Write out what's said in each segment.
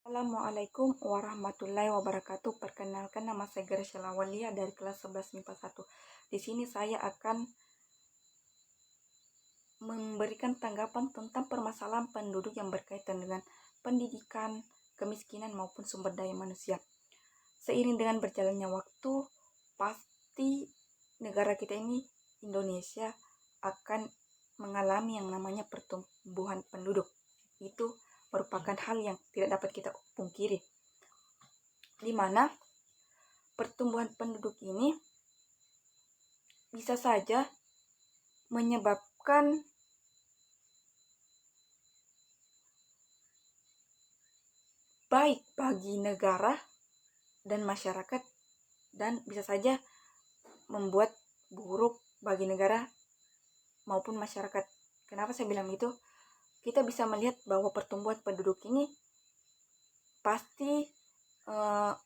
Assalamualaikum warahmatullahi wabarakatuh. Perkenalkan, nama saya Graciela Walia dari kelas 11 MIPA 1. Di sini saya akan memberikan tanggapan tentang permasalahan penduduk yang berkaitan dengan pendidikan, kemiskinan maupun sumber daya manusia. Seiring dengan berjalannya waktu, pasti negara kita ini, Indonesia, akan mengalami yang namanya pertumbuhan penduduk. Itu merupakan hal yang tidak dapat kita pungkiri, di mana pertumbuhan penduduk ini bisa saja menyebabkan baik bagi negara dan masyarakat, dan bisa saja membuat buruk bagi negara maupun masyarakat. Kenapa saya bilang itu? Kita bisa melihat bahwa pertumbuhan penduduk ini pasti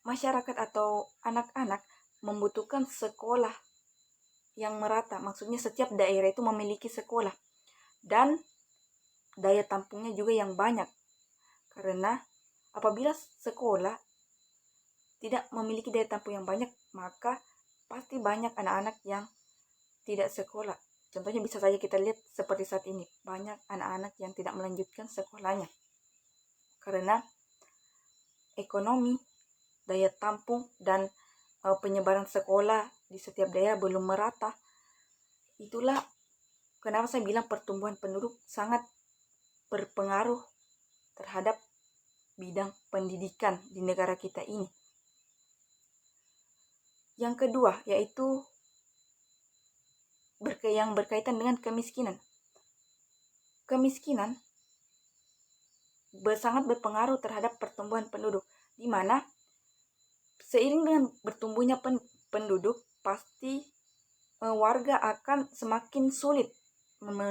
masyarakat atau anak-anak membutuhkan sekolah yang merata. Maksudnya setiap daerah itu memiliki sekolah dan daya tampungnya juga yang banyak. Karena apabila sekolah tidak memiliki daya tampung yang banyak, maka pasti banyak anak-anak yang tidak sekolah. Contohnya bisa saja kita lihat seperti saat ini, banyak anak-anak yang tidak melanjutkan sekolahnya karena ekonomi, daya tampung, dan penyebaran sekolah di setiap daerah belum merata. Itulah kenapa saya bilang pertumbuhan penduduk sangat berpengaruh terhadap bidang pendidikan di negara kita ini. Yang kedua yaitu yang berkaitan dengan kemiskinan. Kemiskinan sangat berpengaruh terhadap pertumbuhan penduduk, di mana seiring dengan bertumbuhnya penduduk, pasti warga akan semakin sulit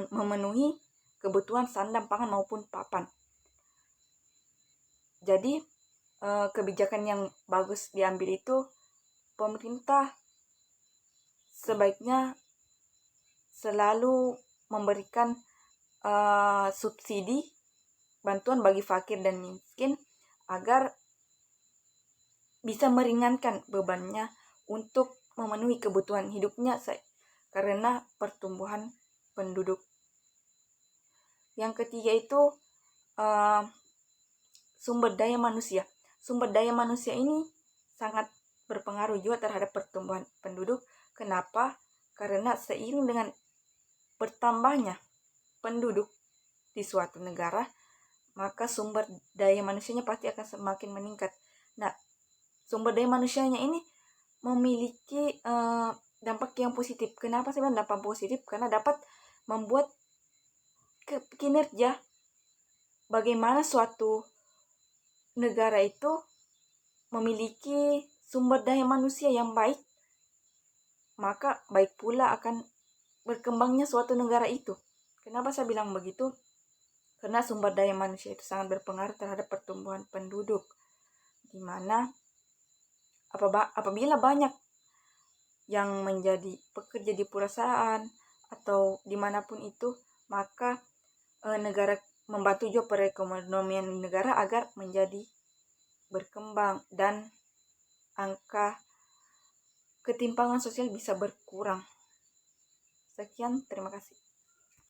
memenuhi kebutuhan sandang pangan maupun papan. Jadi kebijakan yang bagus diambil itu, pemerintah sebaiknya selalu memberikan subsidi bantuan bagi fakir dan miskin agar bisa meringankan bebannya untuk memenuhi kebutuhan hidupnya karena pertumbuhan penduduk. Yang ketiga itu sumber daya manusia. Sumber daya manusia ini sangat berpengaruh juga terhadap pertumbuhan penduduk. Kenapa? Karena seiring dengan bertambahnya penduduk di suatu negara, maka sumber daya manusianya pasti akan semakin meningkat. Nah, sumber daya manusianya ini memiliki dampak yang positif. Kenapa saya bilang dampak positif? Karena dapat membuat kinerja bagaimana suatu negara itu memiliki sumber daya manusia yang baik, maka baik pula akan berkembangnya suatu negara itu. Kenapa saya bilang begitu? Karena sumber daya manusia itu sangat berpengaruh terhadap pertumbuhan penduduk, di mana apabila banyak yang menjadi pekerja di perusahaan atau dimanapun itu, maka negara membantu juga perekonomian negara agar menjadi berkembang dan angka ketimpangan sosial bisa berkurang. Sekian, terima kasih.